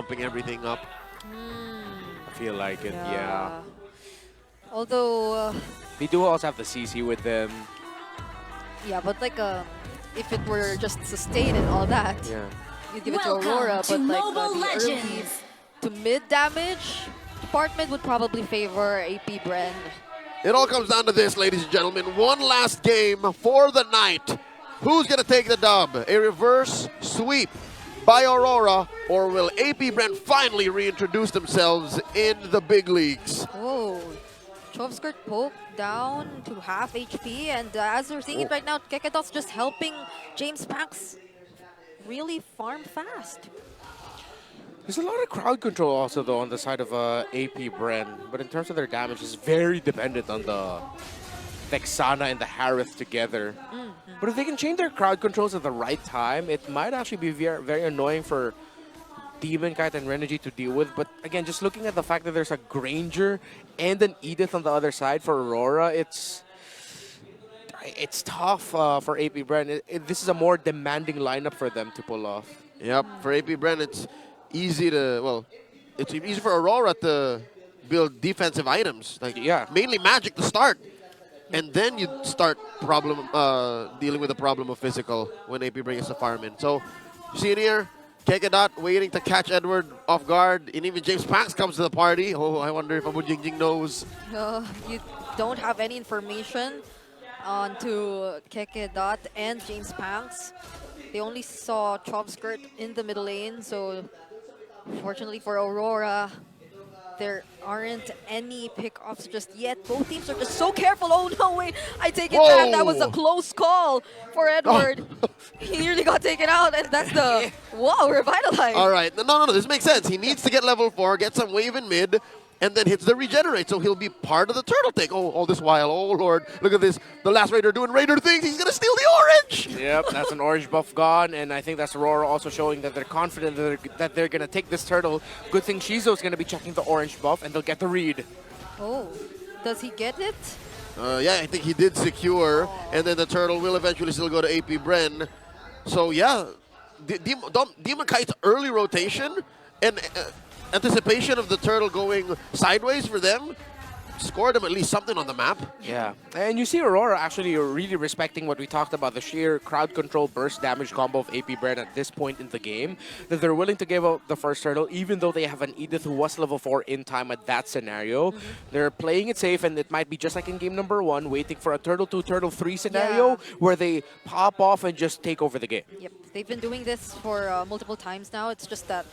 pumping everything up. I feel like it, yeah. Although, They do also have the CC with them. yeah, but like if it were just sustained and all that, Yeah. you'd give it to Aurora, but like the early to mid damage department would probably favor AP Bren. It all comes down to this, ladies and gentlemen. One last game for the night. Who's going to take the dub? A reverse sweep by Aurora, or will AP Brent finally reintroduce themselves in the big leagues? Oh, Chovskirt poke down to half HP, and as we're seeing it right now, Kekedot's just helping James Pax really farm fast. There's a lot of crowd control also, though, on the side of AP Bren. But in terms of their damage, it's very dependent on the Vexana and the Harith together. But if they can change their crowd controls at the right time, it might actually be very, very annoying for Demon Kite and Renergy to deal with. But again, just looking at the fact that there's a Granger and an Edith on the other side for Aurora, it's tough for AP Bren. This is a more demanding lineup for them to pull off. Yep, for AP Bren, it's easy to, well, it's easy for Aurora to build defensive items. Like, yeah, mainly magic to start. And then you start dealing with the problem of physical when AP brings the farm in. So, you see it here, Kekedot waiting to catch Edward off guard, and even James Pax comes to the party. Oh, I wonder if Abu Jingjing knows. You don't have any information onto Kekedot and James Pax. They only saw Chovskirt in the middle lane, so fortunately for Aurora, there aren't any pickoffs just yet. Both teams are just so careful. Oh no, wait, I take it back. That was a close call for Edward. He nearly got taken out, and that's the, wow, revitalize. All right, no, this makes sense. He needs to get level 4, get some wave in mid, and then hits the regenerate, so he'll be part of the turtle take. Oh, all this while, oh lord, look at this. The last Raider doing Raider things. He's gonna steal the orange. Yep, that's an orange buff gone, and I think that's Aurora also showing that they're confident that they're gonna take this turtle. Good thing Shizo's gonna be checking the orange buff, and they'll get the read. Oh, does he get it? Yeah, I think he did secure, and then the turtle will eventually still go to AP Bren. So yeah, Demon Kite's early rotation and anticipation of the turtle going sideways for them scored them at least something on the map. Yeah, and you see Aurora actually really respecting what we talked about, the sheer crowd control burst damage combo of AP Bren at this point in the game, that they're willing to give up the first turtle even though they have an Edith who was level 4 in time at that scenario. They're playing it safe, and it might be just like in game number 1, waiting for a turtle 2, turtle 3 scenario where they pop off and just take over the game. Yep, they've been doing this for multiple times now. It's just that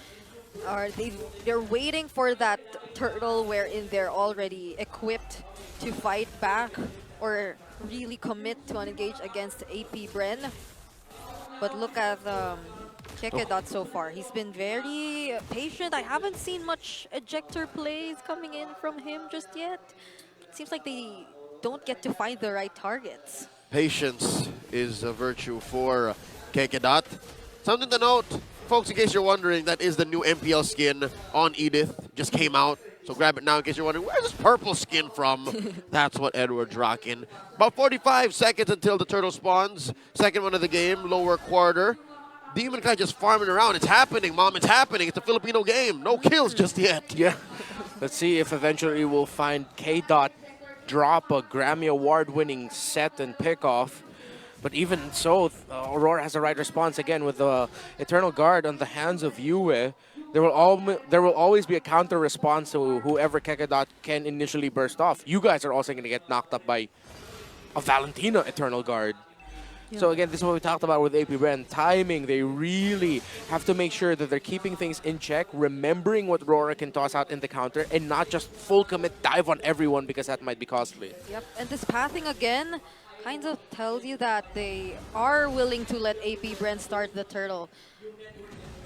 they're waiting for that turtle wherein they're already equipped to fight back or really commit to an engage against AP Bren. But look at Kekedot so far. He's been very patient. I haven't seen much ejector plays coming in from him just yet. It seems like they don't get to find the right targets. Patience is a virtue for Kekedot. Something to note, folks, in case you're wondering, that is the new MPL skin on Edith. Just came out, so grab it now in case you're wondering, where's this purple skin from? That's what Edward's rocking. About 45 seconds until the turtle spawns. Second one of the game, lower quarter. Demon Kite just farming around. It's happening, Mom, it's happening. It's a Filipino game. No kills just yet. Yeah. Let's see if eventually we'll find K-Dot drop a Grammy Award-winning set and pickoff. But even so, Aurora has the right response again with the Eternal Guard on the hands of Yue. There will always be a counter response to whoever Kekedot can initially burst off. You guys are also going to get knocked up by a Valentina Eternal Guard. Yeah. So again, this is what we talked about with AP Bren. Timing, they really have to make sure that they're keeping things in check, remembering what Aurora can toss out in the counter, and not just full commit dive on everyone because that might be costly. Yep, and this pathing again kind of tells you that they are willing to let AP Bren start the turtle.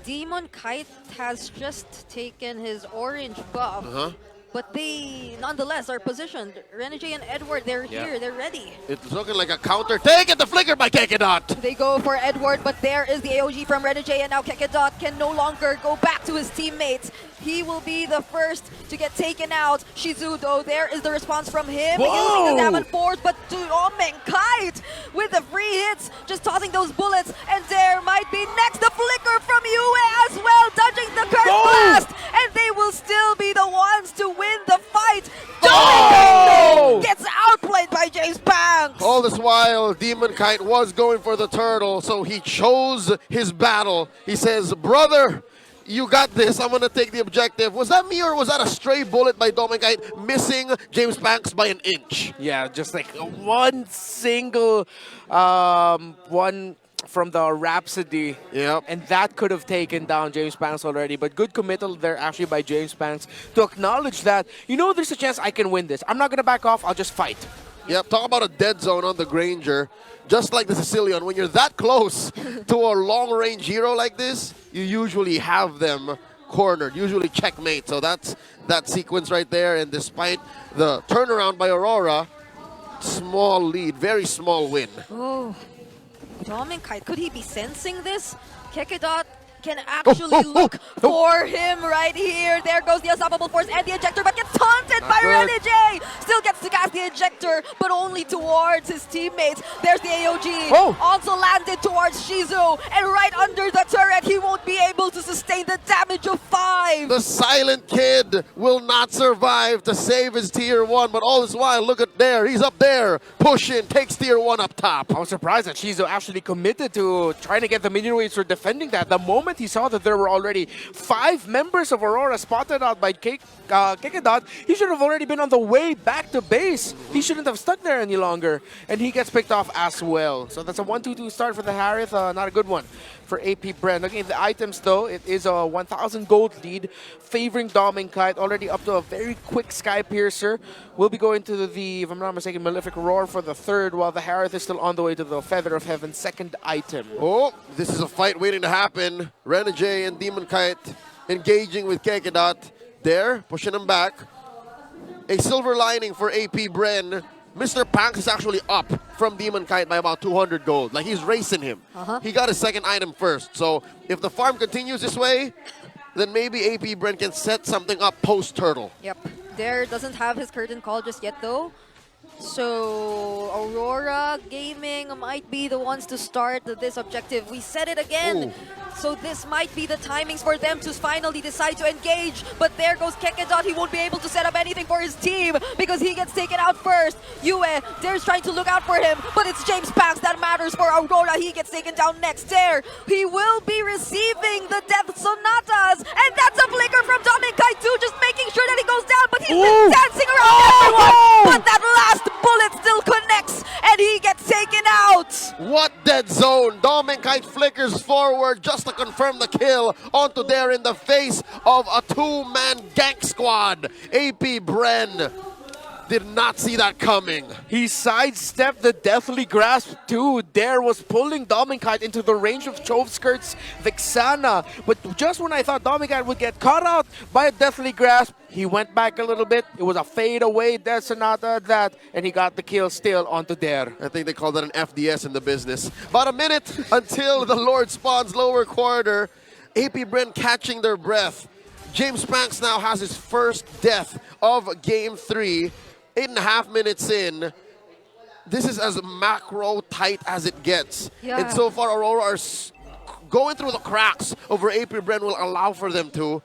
Demon Kite has just taken his orange buff, but they nonetheless are positioned. Renergy and Edward, they're here, they're ready. It's looking like a counter take at the flicker by Kekedot. They go for Edward, but there is the AOG from Renergy, and now Kekedot can no longer go back to his teammates. He will be the first to get taken out. Shizu, though, there is the response from him. Using the Diamond Force, but Demon Kite with the free hits, just tossing those bullets, and there might be next the flicker from Yue as well, dodging the curse blast. while, Demon Kite was going for the turtle, so he chose his battle. He says, brother, you got this. I'm going to take the objective. Was that me or was that a stray bullet by Demon Kite missing James Banks by an inch? Yeah, just like one single one from the Rhapsody. Yep. And that could have taken down James Banks already. But good committal there actually by James Banks to acknowledge that, you know, there's a chance I can win this. I'm not going to back off. I'll just fight. Yep, talk about a dead zone on the Granger. Just like the Sicilian, when you're that close to a long-range hero like this, you usually have them cornered, usually checkmate. So that's that sequence right there. And despite the turnaround by Aurora, small lead, very small win. Oh, Kite, could he be sensing this? Kekedot can actually look for him right here. There goes the unstoppable force and the ejector, but gets taunted by Renegade. Still gets to cast the ejector, but only towards his teammates. There's the AOG. Also landed towards Shizu, and right under the turret, he won't be able to sustain the damage of 5. The silent kid will not survive to save his tier 1, but all this while, look at there. He's up there, pushing, takes tier 1 up top. I was surprised that Shizu actually committed to trying to get the minion waves for defending that. The moment he saw that there were already 5 members of Aurora spotted out by Kekedot, he should have already been on the way back to base. He shouldn't have stuck there any longer. And he gets picked off as well. So that's a 1-2-2 start for the Harith. Not a good one for APBR. Looking at the items though, it is a 1,000 gold lead favoring Kite, already up to a very quick Sky Piercer. We'll be going to the, if I'm not mistaken, Malefic Roar for the 3rd, while the Harith is still on the way to the Feather of Heaven, 2nd item. Oh, this is a fight waiting to happen. Renegade and Demon Kite engaging with Kekedot. There, pushing him back. A silver lining for APBR. Mr. Panks is actually up from Demon Kite by about 200 gold. Like, he's racing him. He got his 2nd item first. So if the farm continues this way, then maybe APBR can set something up post-turtle. Yep. Dare doesn't have his curtain call just yet though. So Aurora Gaming might be the ones to start this objective. We said it again. Ooh. So this might be the timings for them to finally decide to engage. But there goes Kekedot. He won't be able to set up anything for his team because he gets taken out first. Yue, Dare's trying to look out for him, but it's James Panks that matters for Aurora. He gets taken down next. Dare, he will be receiving the Death Sonatas. And that's a flicker from Kite too, just making sure that he goes down. But he's been dancing around everyone. But that last bullet still connects, and he gets taken out. What dead zone? Kite flickers forward just to confirm the kill onto there in the face of a 2-man gank squad. APBR did not see that coming. He sidestepped the Deathly Grasp too. Dare was pulling Kite into the range of Chovskirt's Vexana. But just when I thought Kite would get caught out by a Deathly Grasp, he went back a little bit. It was a fade away Death Sonata and he got the kill still onto Dare. I think they call that an FDS in the business. About a minute until the Lord spawns lower quarter. APBR catching their breath. James Panks now has his first death of Game 3. 8.5 minutes in. This is as macro tight as it gets. Yeah. And so far, Aurora are going through the cracks over APBR will allow for them to.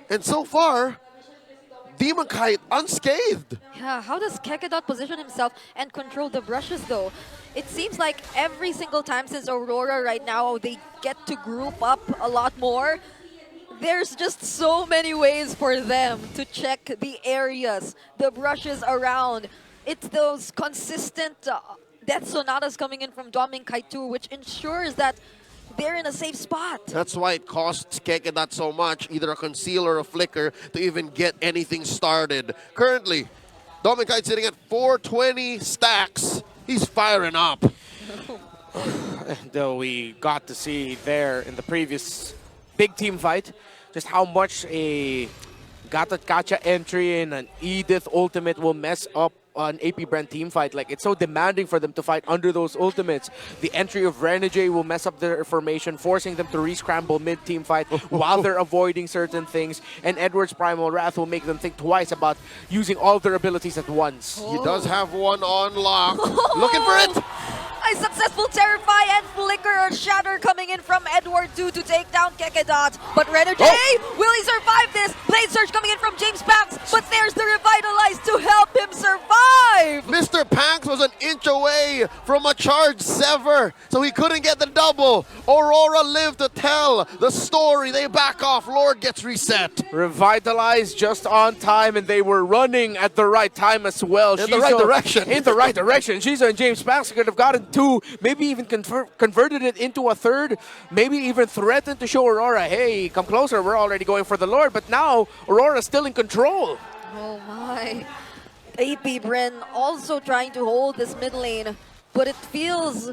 And so far, Demon Kite unscathed. Yeah, how does Kekedot position himself and control the brushes though? It seems like every single time since Aurora right now, they get to group up a lot more. There's just so many ways for them to check the areas, the brushes around. It's those consistent Death Sonatas coming in from Kite too, which ensures that they're in a safe spot. That's why it costs Kekedot so much, either a conceal or a flicker, to even get anything started. Currently, Kite sitting at 420 stacks. He's firing up. Though we got to see there in the previous big team fight just how much a Gacha entry in an Edith ultimate will mess up an APBR team fight. Like, it's so demanding for them to fight under those ultimates. The entry of Renegade will mess up their formation, forcing them to re-scramble mid-team fight while they're avoiding certain things. And Edward's Primal Wrath will make them think twice about using all their abilities at once. He does have one on lock. Looking for it! A successful Terrify and Flicker or Shatter coming in from Edward 2 to take down Kekedot. But Renegade, will he survive this? Blade Surge coming in from James Panks, but there's the Revitalize to help him survive! Mr. Panks was an inch away from a charge sever, so he couldn't get the double. Aurora lived to tell the story. They back off. Lord gets reset. Revitalized just on time, and they were running at the right time as well. In the right direction. In the right direction. Shizu and James Banks could have gotten two, maybe even converted it into a third, maybe even threatened to show Aurora, hey, come closer, we're already going for the Lord. But now Aurora's still in control. Oh my. AP Bren also trying to hold this mid lane, but it feels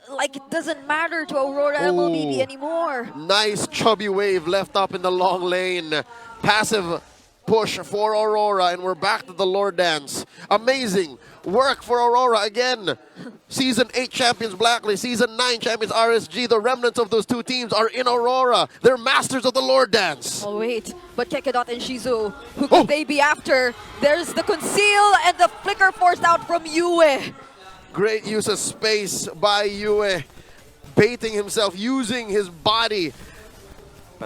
like it doesn't matter to Aurora MLBB anymore. Nice chubby wave left up in the long lane. Passive push for Aurora, and we're back to the Lord Dance. Amazing work for Aurora again. Season 8 champions Blacklist, Season 9 champions RSG. The remnants of those two teams are in Aurora. They're masters of the Lord Dance. Oh wait, but Kekedot and Shizu, who could they be after? There's the conceal and the flicker forced out from Yue. Great use of space by Yue, baiting himself, using his body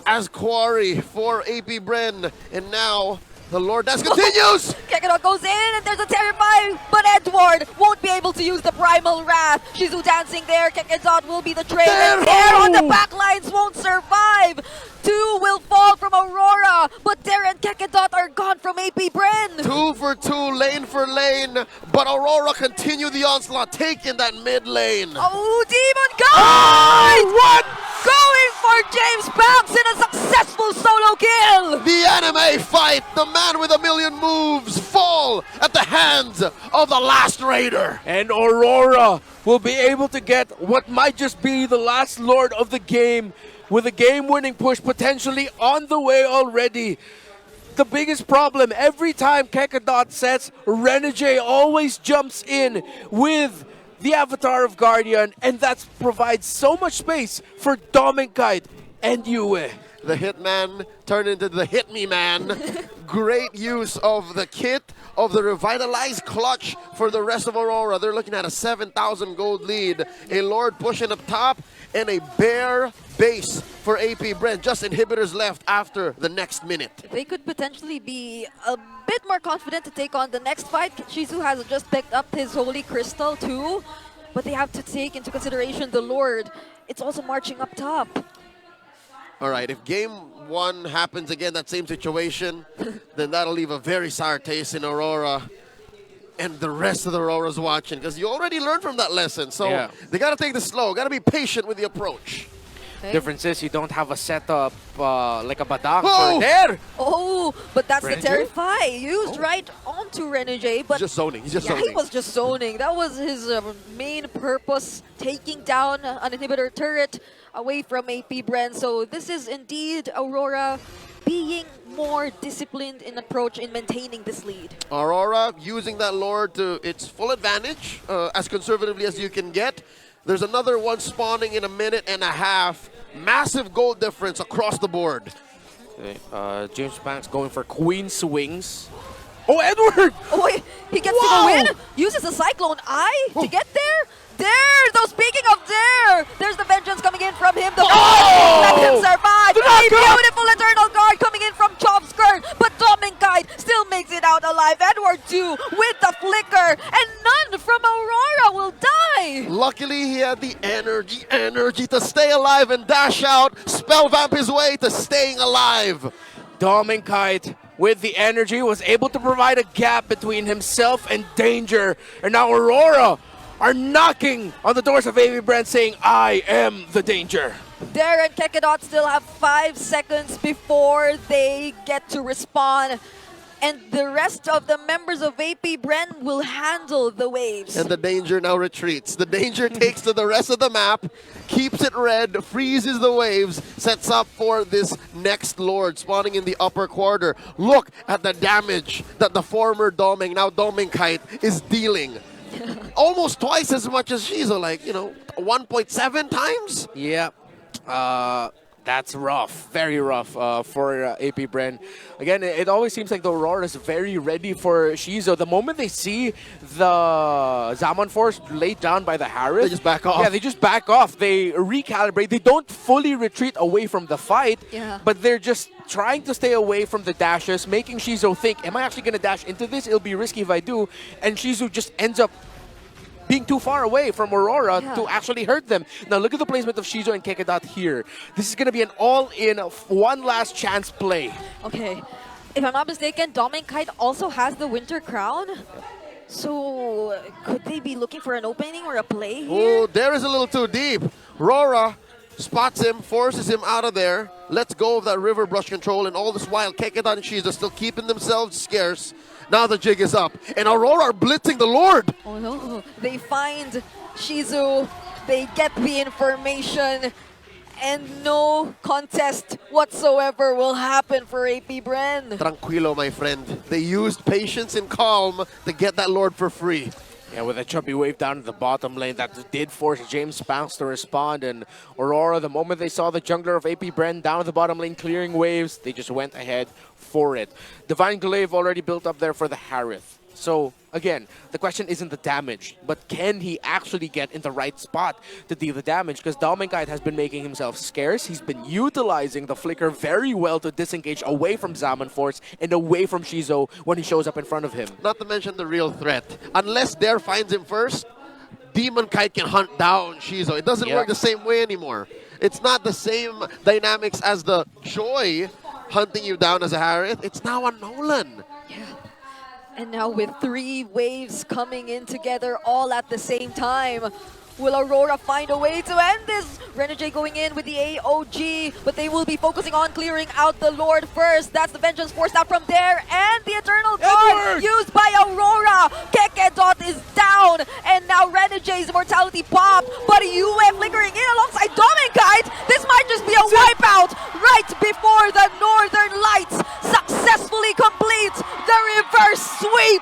as quarry for AP Bren. And now the Lord Dance continues! Kekedot goes in and there's a terrifying, but Edward won't be able to use the Primal Wrath. Shizu dancing there, Kekedot will be the trade, and there on the back lines won't survive. Two will fall from Aurora, but Darren and Kekedot are gone from AP Bren. 2 for 2, lane for lane, but Aurora continue the onslaught, taking that mid lane. Oh, Demon Guide! What? Going for James Banks in a successful solo kill! The anime fight, the man with a million moves, fall at the hands of the last raider. And Aurora will be able to get what might just be the last Lord of the game, with a game-winning push potentially on the way already. The biggest problem, every time Kekedot sets, Renegade always jumps in with the Avatar of Guardian, and that provides so much space for Dominkite and Yue. The Hitman turned into the Hit Me Man. Great use of the kit, of the revitalized clutch for the rest of Aurora. They're looking at a 7,000 gold lead. A Lord pushing up top, and a bare base for AP Bren. Just inhibitors left after the next minute. They could potentially be a bit more confident to take on the next fight. Shizu has just picked up his Holy Crystal too, but they have to take into consideration the Lord. It's also marching up top. All right, if game 1 happens again, that same situation, then that'll leave a very sour taste in Aurora and the rest of the Auroras watching, because you already learned from that lesson. So they got to take this slow, got to be patient with the approach. Okay. Difference is you don't have a setup like a Badang for there. Oh, but that's Renegade? the Terrify. Used right onto Renegade, but He's just zoning. He's just yeah, zoning. he was just zoning. That was his main purpose, taking down an inhibitor turret away from AP Bren. So this is indeed Aurora being more disciplined in approach in maintaining this lead. Aurora using that Lord to its full advantage, as conservatively as you can get. There's another one spawning in a minute and a half. Massive gold difference across the board. Okay, James Banks going for Queen Swings. Oh, Edward! Oh, wait, he gets to go in, uses a Cyclone Eye to get there. There! So speaking of there, there's the vengeance coming in from him. The let him survive. A beautiful Eternal Guard coming in from Chopskirt, but Dominkite still makes it out alive. Edward too with the flicker, and none from Aurora will die. Luckily, he had the energy to stay alive and dash out, spell vamp his way to staying alive. Dominkite, with the energy, was able to provide a gap between himself and danger. And now Aurora are knocking on the doors of AP Bren saying, I am the danger. Darren and Kekedot still have 5 seconds before they get to respawn. And the rest of the members of AP Bren will handle the waves. And the danger now retreats. The danger takes to the rest of the map, keeps it red, freezes the waves, sets up for this next Lord spawning in the upper quarter. Look at the damage that the former Doming, now Dominkite, is dealing. Almost twice as much as Shizu, like, 1.7 times? Yeah, that's rough, very rough for AP Bren. Again, it always seems like the Aurora is very ready for Shizu. The moment they see the Zaman Force laid down by the Harris, they just back off. Yeah, they just back off. They recalibrate. They don't fully retreat away from the fight, but they're just trying to stay away from the dashes, making Shizu think, am I actually going to dash into this? It'll be risky if I do. And Shizu just ends up being too far away from Aurora to actually hurt them. Now look at the placement of Shizo and Kekedot here. This is going to be an all-in, one last chance play. Okay. If I'm not mistaken, Kite also has the Winter Crown. So could they be looking for an opening or a play here? Oh, there is a little too deep. Rora spots him, forces him out of there, lets go of that river brush control, and all this while Kekedot and Shizo still keeping themselves scarce. Now the jig is up, and Aurora are blitzing the Lord. Oh no, they find Shizu, they get the information, and no contest whatsoever will happen for AP Bren. Tranquilo, my friend. They used patience and calm to get that Lord for free. Yeah, with a choppy wave down to the bottom lane, that did force James Spanks to respond. And Aurora, the moment they saw the jungler of AP Bren down the bottom lane clearing waves, they just went ahead for it. Divine Glaive already built up there for the Harith. So, again, the question isn't the damage, but can he actually get in the right spot to deal the damage? Because Kite has been making himself scarce. He's been utilizing the flicker very well to disengage away from Zaman Force and away from Shizo when he shows up in front of him. Not to mention the real threat. Unless Dare finds him first, Kite can hunt down Shizo. It doesn't work the same way anymore. It's not the same dynamics as the Joy hunting you down as a Harith. It's now a Nolan. Yeah. And now with 3 waves coming in together all at the same time, will Aurora find a way to end this? Renegade going in with the AOG, but they will be focusing on clearing out the Lord first. That's the Vengeance forced out from there, and the Eternal Guard used by Aurora. Kekedot is down, and now Renegade's immortality popped, but UF flickering in alongside Kite. This might just be a wipeout right before the Northern Lights successfully complete the reverse sweep.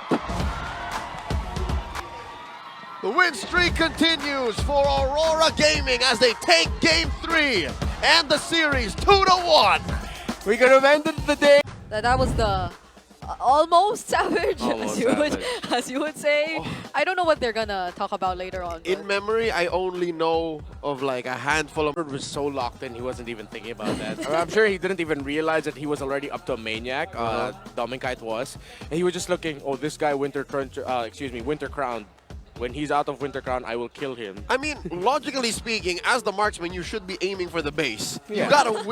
The win streak continues for Aurora Gaming as they take Game 3 and the series 2-1. We could have ended the day. That was the almost savage, Almost as you would say. Oh. I don't know what they're gonna talk about later on. In memory, I only know of like a handful of... He was so locked in, he wasn't even thinking about that. I'm sure he didn't even realize that he was already up to a maniac. Kite was, and he was just looking. Oh, this guy Winter Crown. When he's out of Winter Crown, I will kill him. I mean, logically speaking, as the marksman, you should be aiming for the base. Yeah. You gotta win.